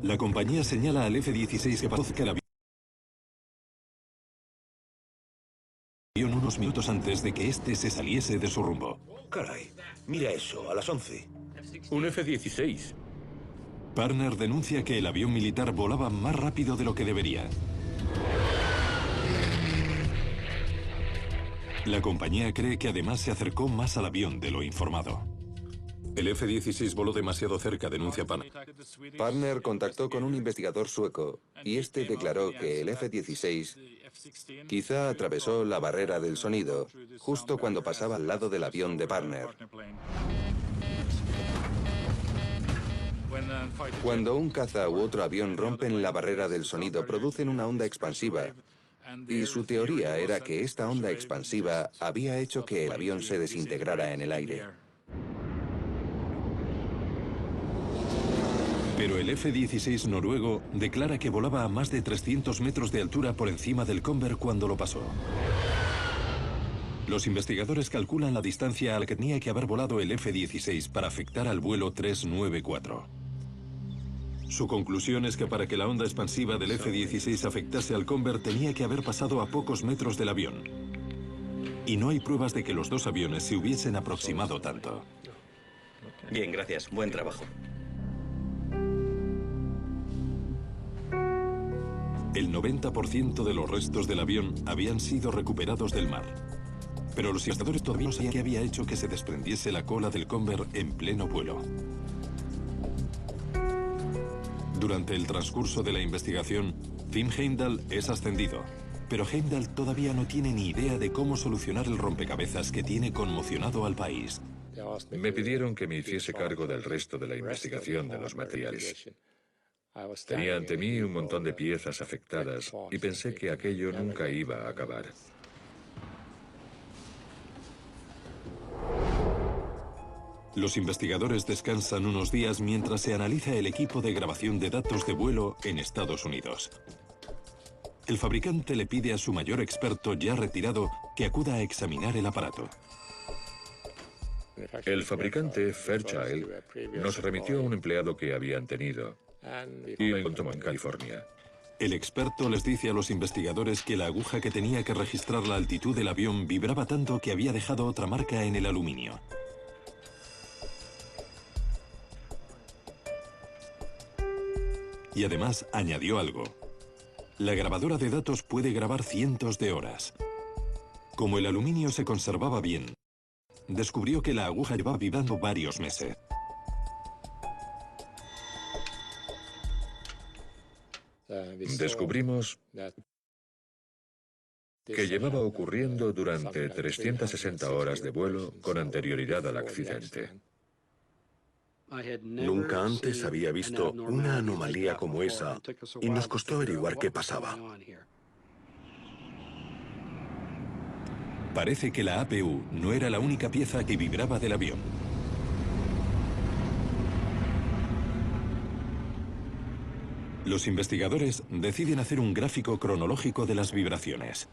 Speaker 4: La compañía señala al F-16 que pasó que el avión unos minutos antes de que este se saliese de su rumbo.
Speaker 12: Caray, mira eso, a las 11.
Speaker 14: Un F-16.
Speaker 4: Partner denuncia que el avión militar volaba más rápido de lo que debería. La compañía cree que además se acercó más al avión de lo informado. El F-16 voló demasiado cerca, denuncia Partner.
Speaker 9: Partner contactó con un investigador sueco y este declaró que el F-16 quizá atravesó la barrera del sonido justo cuando pasaba al lado del avión de Partner. Cuando un caza u otro avión rompen la barrera del sonido, producen una onda expansiva. Y su teoría era que esta onda expansiva había hecho que el avión se desintegrara en el aire.
Speaker 4: Pero el F-16 noruego declara que volaba a más de 300 metros de altura por encima del Conver cuando lo pasó. Los investigadores calculan la distancia a la que tenía que haber volado el F-16 para afectar al vuelo 394. Su conclusión es que para que la onda expansiva del F-16 afectase al Conver tenía que haber pasado a pocos metros del avión. Y no hay pruebas de que los dos aviones se hubiesen aproximado tanto.
Speaker 13: Bien, gracias. Buen trabajo.
Speaker 4: El 90% de los restos del avión habían sido recuperados del mar. Pero los investigadores todavía no sabían qué había hecho que se desprendiese la cola del Conver en pleno vuelo. Durante el transcurso de la investigación, Tim Heimdall es ascendido, pero Heimdall todavía no tiene ni idea de cómo solucionar el rompecabezas que tiene conmocionado al país.
Speaker 1: Me pidieron que me hiciese cargo del resto de la investigación de los materiales. Tenía ante mí un montón de piezas afectadas y pensé que aquello nunca iba a acabar.
Speaker 4: Los investigadores descansan unos días mientras se analiza el equipo de grabación de datos de vuelo en Estados Unidos. El fabricante le pide a su mayor experto ya retirado que acuda a examinar el aparato.
Speaker 1: El fabricante, Fairchild, nos remitió a un empleado que habían tenido y lo encontró en California.
Speaker 4: El experto les dice a los investigadores que la aguja que tenía que registrar la altitud del avión vibraba tanto que había dejado otra marca en el aluminio. Y además añadió algo. La grabadora de datos puede grabar cientos de horas. Como el aluminio se conservaba bien, descubrió que la aguja llevaba vibrando varios meses.
Speaker 1: Descubrimos que llevaba ocurriendo durante 360 horas de vuelo con anterioridad al accidente.
Speaker 10: Nunca antes había visto una anomalía como esa y nos costó averiguar qué pasaba.
Speaker 4: Parece que la APU no era la única pieza que vibraba del avión. Los investigadores deciden hacer un gráfico cronológico de las vibraciones.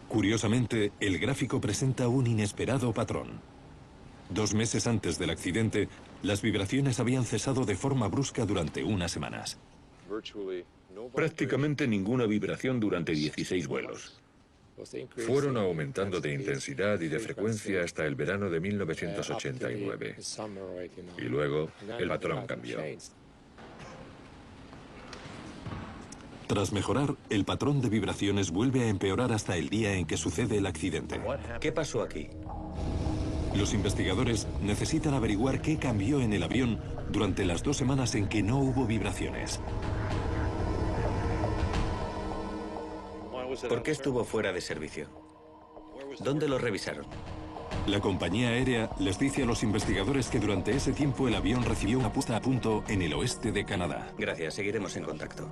Speaker 4: Curiosamente, el gráfico presenta un inesperado patrón. 2 meses antes del accidente, las vibraciones habían cesado de forma brusca durante unas semanas.
Speaker 14: Prácticamente ninguna vibración durante 16 vuelos.
Speaker 1: Fueron aumentando de intensidad y de frecuencia hasta el verano de 1989. Y luego, el patrón cambió.
Speaker 4: Tras mejorar, el patrón de vibraciones vuelve a empeorar hasta el día en que sucede el accidente.
Speaker 13: ¿Qué pasó aquí?
Speaker 4: Los investigadores necesitan averiguar qué cambió en el avión durante las 2 semanas en que no hubo vibraciones.
Speaker 13: ¿Por qué estuvo fuera de servicio? ¿Dónde lo revisaron?
Speaker 4: La compañía aérea les dice a los investigadores que durante ese tiempo el avión recibió una puesta a punto en el oeste de Canadá.
Speaker 13: Gracias, seguiremos en contacto.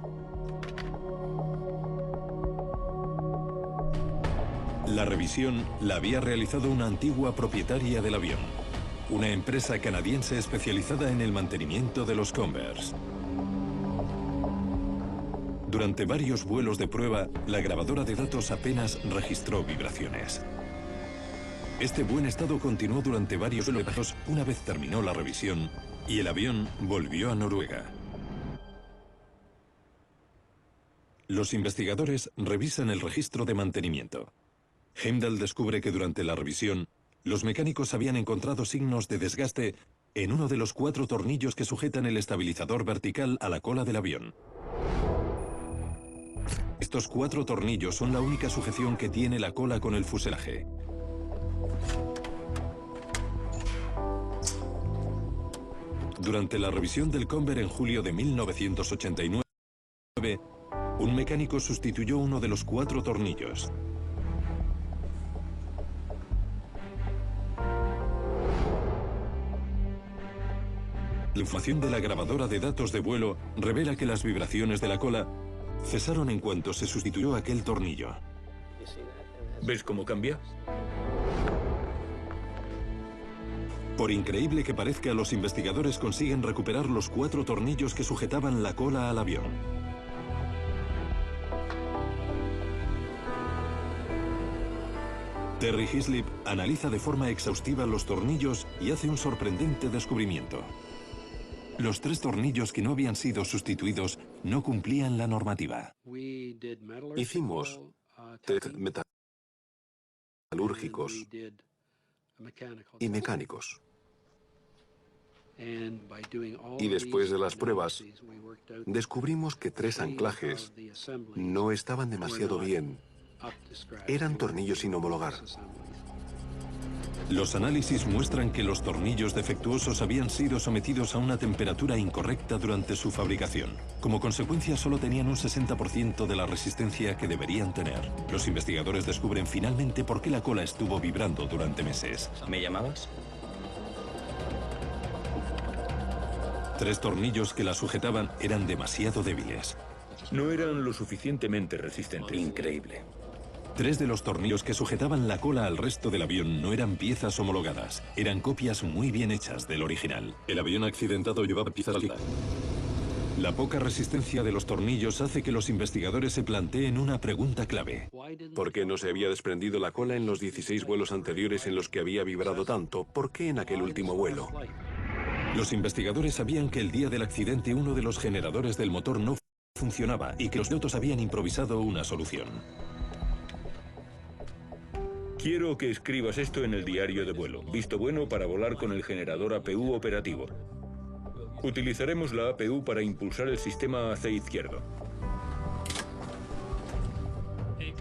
Speaker 4: La revisión la había realizado una antigua propietaria del avión, una empresa canadiense especializada en el mantenimiento de los Convair. Durante varios vuelos de prueba, la grabadora de datos apenas registró vibraciones. Este buen estado continuó durante varios vuelos una vez terminó la revisión y el avión volvió a Noruega. Los investigadores revisan el registro de mantenimiento. Heimdall descubre que durante la revisión, los mecánicos habían encontrado signos de desgaste en uno de los 4 tornillos que sujetan el estabilizador vertical a la cola del avión. Estos 4 tornillos son la única sujeción que tiene la cola con el fuselaje. Durante la revisión del Convair en julio de 1989, un mecánico sustituyó uno de los 4 tornillos. La información de la grabadora de datos de vuelo revela que las vibraciones de la cola cesaron en cuanto se sustituyó aquel tornillo.
Speaker 14: ¿Ves cómo cambia?
Speaker 4: Por increíble que parezca, los investigadores consiguen recuperar los 4 tornillos que sujetaban la cola al avión. Terry Hislop analiza de forma exhaustiva los tornillos y hace un sorprendente descubrimiento. Los 3 tornillos que no habían sido sustituidos no cumplían la normativa.
Speaker 10: Hicimos test metalúrgicos y mecánicos. Y después de las pruebas, descubrimos que 3 anclajes no estaban demasiado bien. Eran tornillos sin homologar.
Speaker 4: Los análisis muestran que los tornillos defectuosos habían sido sometidos a una temperatura incorrecta durante su fabricación. Como consecuencia, solo tenían un 60% de la resistencia que deberían tener. Los investigadores descubren finalmente por qué la cola estuvo vibrando durante meses.
Speaker 13: ¿Me llamabas?
Speaker 4: 3 tornillos que la sujetaban eran demasiado débiles.
Speaker 14: No eran lo suficientemente resistentes.
Speaker 13: Increíble.
Speaker 4: 3 de los tornillos que sujetaban la cola al resto del avión no eran piezas homologadas, eran copias muy bien hechas del original. El avión accidentado llevaba piezas sólidas. La poca resistencia de los tornillos hace que los investigadores se planteen una pregunta clave.
Speaker 10: ¿Por qué no se había desprendido la cola en los 16 vuelos anteriores en los que había vibrado tanto? ¿Por qué en aquel último vuelo?
Speaker 4: Los investigadores sabían que el día del accidente uno de los generadores del motor no funcionaba y que los pilotos habían improvisado una solución.
Speaker 14: Quiero que escribas esto en el diario de vuelo. Visto bueno para volar con el generador APU operativo. Utilizaremos la APU para impulsar el sistema AC izquierdo.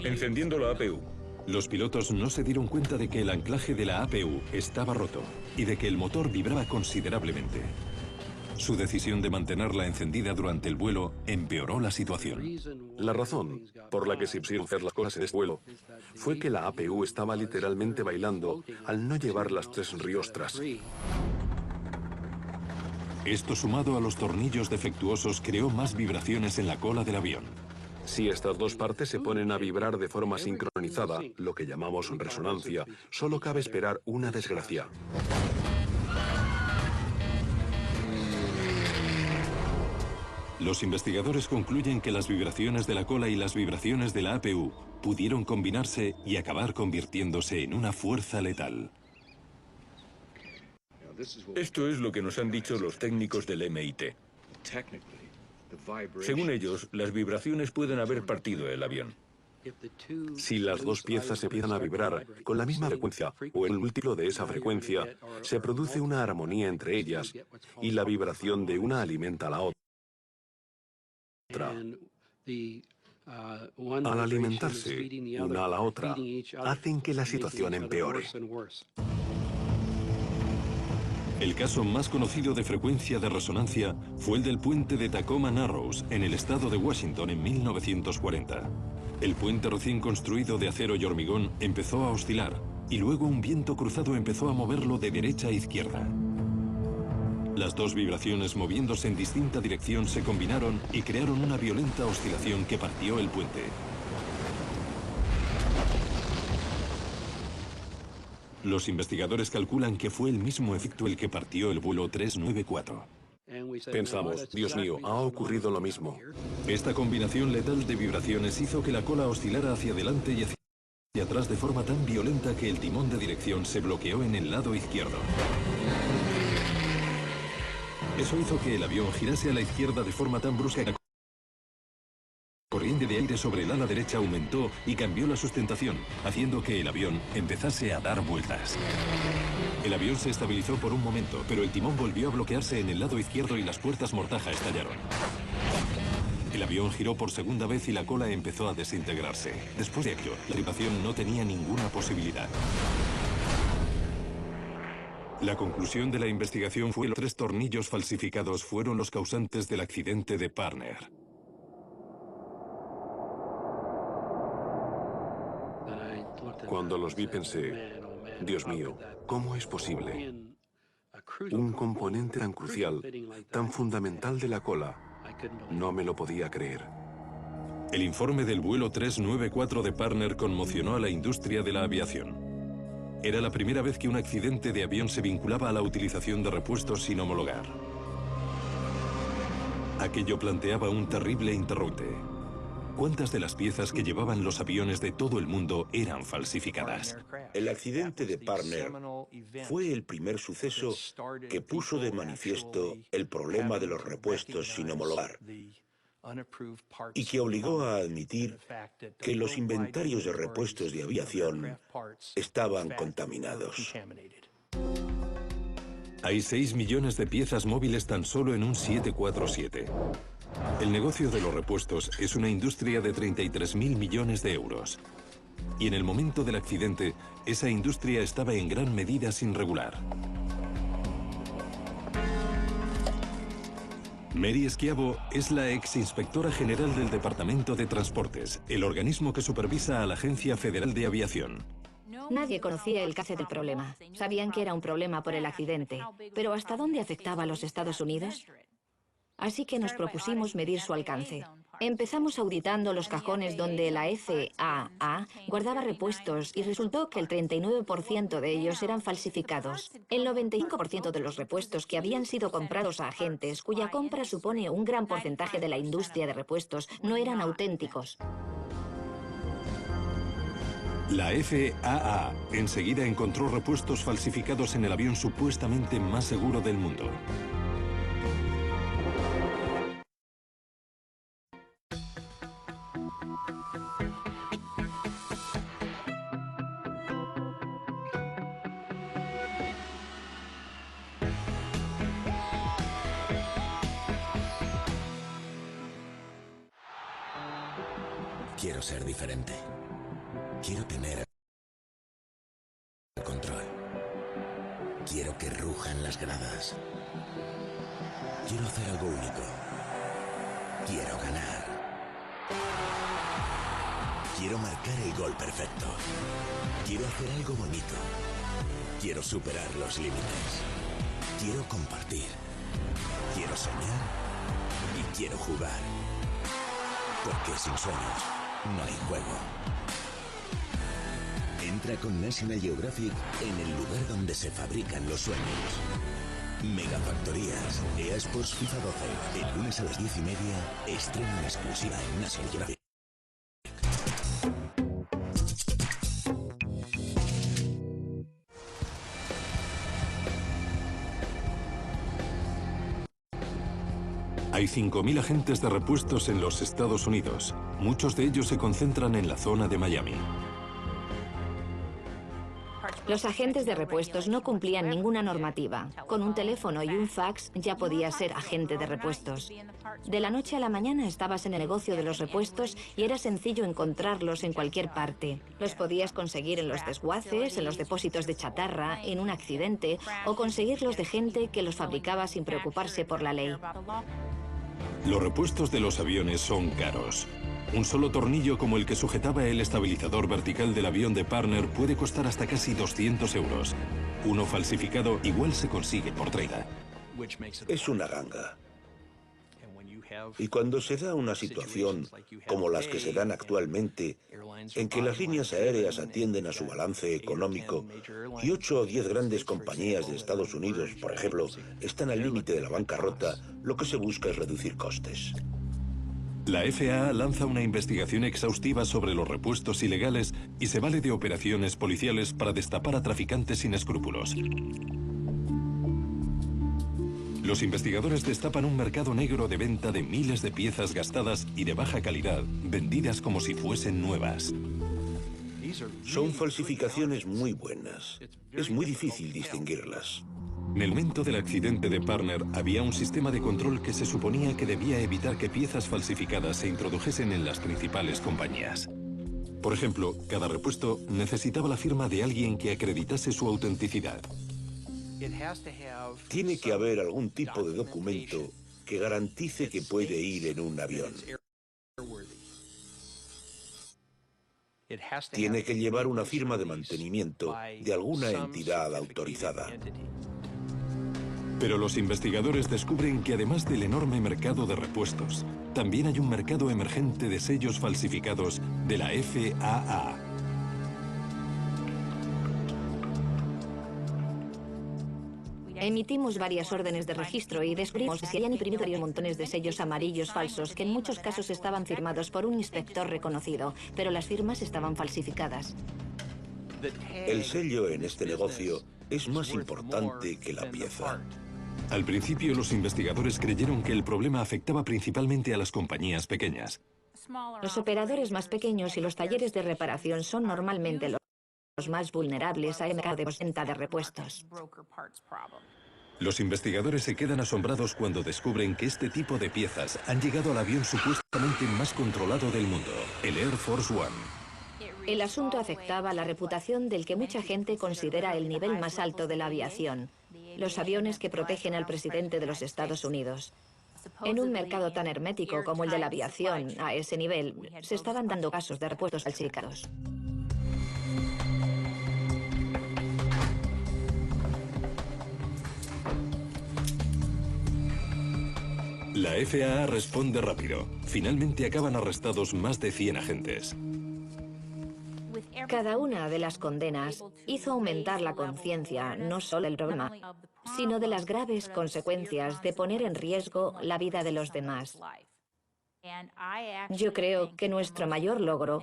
Speaker 14: Encendiendo la APU.
Speaker 4: Los pilotos no se dieron cuenta de que el anclaje de la APU estaba roto y de que el motor vibraba considerablemente. Su decisión de mantenerla encendida durante el vuelo empeoró la situación.
Speaker 10: La razón por la que se pusieron a hacer las cosas en este vuelo fue que la APU estaba literalmente bailando al no llevar las 3 riostras.
Speaker 4: Esto, sumado a los tornillos defectuosos, creó más vibraciones en la cola del avión.
Speaker 10: Si estas 2 partes se ponen a vibrar de forma sincronizada, lo que llamamos resonancia, solo cabe esperar una desgracia.
Speaker 4: Los investigadores concluyen que las vibraciones de la cola y las vibraciones de la APU pudieron combinarse y acabar convirtiéndose en una fuerza letal.
Speaker 14: Esto es lo que nos han dicho los técnicos del MIT. Según ellos, las vibraciones pueden haber partido el avión.
Speaker 10: Si las 2 piezas empiezan a vibrar con la misma frecuencia o el múltiplo de esa frecuencia, se produce una armonía entre ellas y la vibración de una alimenta a la otra. Al alimentarse una a la otra, hacen que la situación empeore.
Speaker 4: El caso más conocido de frecuencia de resonancia fue el del puente de Tacoma Narrows en el estado de Washington en 1940. El puente recién construido de acero y hormigón empezó a oscilar y luego un viento cruzado empezó a moverlo de derecha a izquierda. Las 2 vibraciones moviéndose en distinta dirección se combinaron y crearon una violenta oscilación que partió el puente. Los investigadores calculan que fue el mismo efecto el que partió el vuelo 394.
Speaker 10: Pensamos, Dios mío, ha ocurrido lo mismo.
Speaker 4: Esta combinación letal de vibraciones hizo que la cola oscilara hacia adelante y hacia atrás de forma tan violenta que el timón de dirección se bloqueó en el lado izquierdo. Eso hizo que el avión girase a la izquierda de forma tan brusca que la corriente de aire sobre el ala derecha aumentó y cambió la sustentación, haciendo que el avión empezase a dar vueltas. El avión se estabilizó por un momento, pero el timón volvió a bloquearse en el lado izquierdo y las puertas mortaja estallaron. El avión giró por segunda vez y la cola empezó a desintegrarse. Después de ello, la tripulación no tenía ninguna posibilidad. La conclusión de la investigación fue que los 3 tornillos falsificados fueron los causantes del accidente de Parner.
Speaker 10: Cuando los vi pensé, Dios mío, ¿cómo es posible? Un componente tan crucial, tan fundamental de la cola, no me lo podía creer.
Speaker 4: El informe del vuelo 394 de Parner conmocionó a la industria de la aviación. Era la primera vez que un accidente de avión se vinculaba a la utilización de repuestos sin homologar. Aquello planteaba un terrible interrogante. ¿Cuántas de las piezas que llevaban los aviones de todo el mundo eran falsificadas?
Speaker 12: El accidente de Parner fue el primer suceso que puso de manifiesto el problema de los repuestos sin homologar y que obligó a admitir que los inventarios de repuestos de aviación estaban contaminados.
Speaker 4: Hay 6 millones de piezas móviles tan solo en un 747. El negocio de los repuestos es una industria de 33.000 millones de euros. Y en el momento del accidente, esa industria estaba en gran medida sin regular. Mary Schiavo es la ex inspectora general del Departamento de Transportes, el organismo que supervisa a la Agencia Federal de Aviación.
Speaker 11: Nadie conocía el alcance del problema. Sabían que era un problema por el accidente, pero ¿hasta dónde afectaba a los Estados Unidos? Así que nos propusimos medir su alcance. Empezamos auditando los cajones donde la FAA guardaba repuestos y resultó que el 39% de ellos eran falsificados. El 95% de los repuestos que habían sido comprados a agentes, cuya compra supone un gran porcentaje de la industria de repuestos, no eran auténticos.
Speaker 4: La FAA enseguida encontró repuestos falsificados en el avión supuestamente más seguro del mundo.
Speaker 8: Quiero ser diferente. Quiero tener el control. Quiero que rujan las gradas. Quiero hacer algo único. Quiero ganar. Quiero marcar el gol perfecto. Quiero hacer algo bonito. Quiero superar los límites. Quiero compartir. Quiero soñar y quiero jugar. Porque sin sueños no hay juego. Entra con National Geographic en el lugar donde se fabrican los sueños. Megafactorías, EA Sports FIFA 12. El lunes a las 10:30, estreno en exclusiva en National Geographic.
Speaker 4: Hay 5.000 agentes de repuestos en los Estados Unidos. Muchos de ellos se concentran en la zona de Miami.
Speaker 11: Los agentes de repuestos no cumplían ninguna normativa. Con un teléfono y un fax ya podías ser agente de repuestos. De la noche a la mañana estabas en el negocio de los repuestos y era sencillo encontrarlos en cualquier parte. Los podías conseguir en los desguaces, en los depósitos de chatarra, en un accidente, o conseguirlos de gente que los fabricaba sin preocuparse por la ley.
Speaker 4: Los repuestos de los aviones son caros. Un solo tornillo como el que sujetaba el estabilizador vertical del avión de Parner puede costar hasta casi 200 euros. Uno falsificado igual se consigue por 30.
Speaker 12: Es una ganga. Y cuando se da una situación como las que se dan actualmente, en que las líneas aéreas atienden a su balance económico y 8 o 10 grandes compañías de Estados Unidos, por ejemplo, están al límite de la bancarrota, lo que se busca es reducir costes.
Speaker 4: La FAA lanza una investigación exhaustiva sobre los repuestos ilegales y se vale de operaciones policiales para destapar a traficantes sin escrúpulos. Los investigadores destapan un mercado negro de venta de miles de piezas gastadas y de baja calidad, vendidas como si fuesen nuevas.
Speaker 12: Son falsificaciones muy buenas. Es muy difícil distinguirlas.
Speaker 4: En el momento del accidente de Parner había un sistema de control que se suponía que debía evitar que piezas falsificadas se introdujesen en las principales compañías. Por ejemplo, cada repuesto necesitaba la firma de alguien que acreditase su autenticidad.
Speaker 12: Tiene que haber algún tipo de documento que garantice que puede ir en un avión. Tiene que llevar una firma de mantenimiento de alguna entidad autorizada.
Speaker 4: Pero los investigadores descubren que además del enorme mercado de repuestos, también hay un mercado emergente de sellos falsificados de la FAA.
Speaker 11: Emitimos varias órdenes de registro y descubrimos que se habían imprimido varios montones de sellos amarillos falsos que en muchos casos estaban firmados por un inspector reconocido, pero las firmas estaban falsificadas.
Speaker 12: El sello en este negocio es más importante que la pieza.
Speaker 4: Al principio, los investigadores creyeron que el problema afectaba principalmente a las compañías pequeñas.
Speaker 11: Los operadores más pequeños y los talleres de reparación son normalmente los más vulnerables al mercado de venta de repuestos.
Speaker 4: Los investigadores se quedan asombrados cuando descubren que este tipo de piezas han llegado al avión supuestamente más controlado del mundo, el Air Force One.
Speaker 11: El asunto afectaba la reputación del que mucha gente considera el nivel más alto de la aviación, los aviones que protegen al presidente de los Estados Unidos. En un mercado tan hermético como el de la aviación, a ese nivel, se estaban dando casos de repuestos falsificados.
Speaker 4: La FAA responde rápido. Finalmente acaban arrestados más de 100 agentes.
Speaker 11: Cada una de las condenas hizo aumentar la conciencia no solo del problema, sino de las graves consecuencias de poner en riesgo la vida de los demás. Yo creo que nuestro mayor logro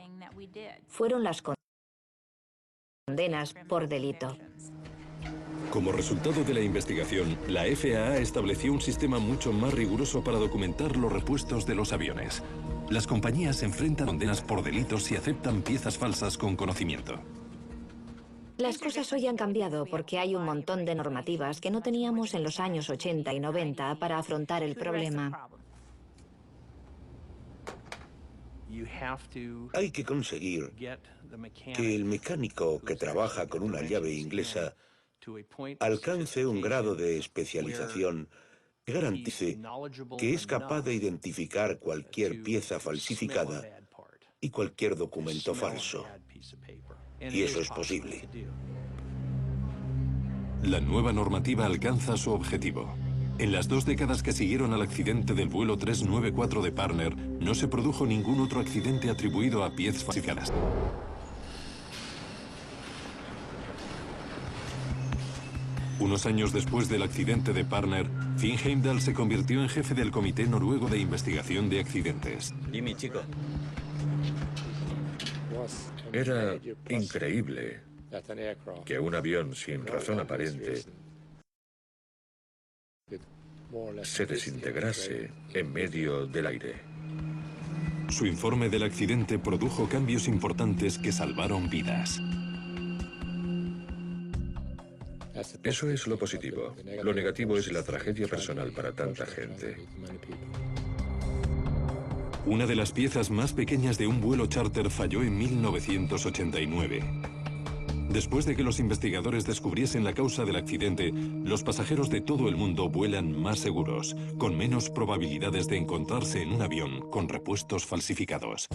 Speaker 11: fueron las condenas por delito.
Speaker 4: Como resultado de la investigación, la FAA estableció un sistema mucho más riguroso para documentar los repuestos de los aviones. Las compañías se enfrentan a condenas por delitos si aceptan piezas falsas con conocimiento.
Speaker 11: Las cosas hoy han cambiado porque hay un montón de normativas que no teníamos en los años 80 y 90 para afrontar el problema.
Speaker 12: Hay que conseguir que el mecánico que trabaja con una llave inglesa alcance un grado de especialización que garantice que es capaz de identificar cualquier pieza falsificada y cualquier documento falso. Y eso es posible.
Speaker 4: La nueva normativa alcanza su objetivo. En las 2 décadas que siguieron al accidente del vuelo 394 de Parner, no se produjo ningún otro accidente atribuido a piezas falsificadas. Unos años después del accidente de Parner, Finn Heimdall se convirtió en jefe del Comité Noruego de Investigación de Accidentes.
Speaker 13: Jimmy, chico.
Speaker 1: Era increíble que un avión sin razón aparente se desintegrase en medio del aire.
Speaker 4: Su informe del accidente produjo cambios importantes que salvaron vidas.
Speaker 1: Eso es lo positivo. Lo negativo es la tragedia personal para tanta gente.
Speaker 4: Una de las piezas más pequeñas de un vuelo charter falló en 1989. Después de que los investigadores descubriesen la causa del accidente, los pasajeros de todo el mundo vuelan más seguros, con menos probabilidades de encontrarse en un avión con repuestos falsificados.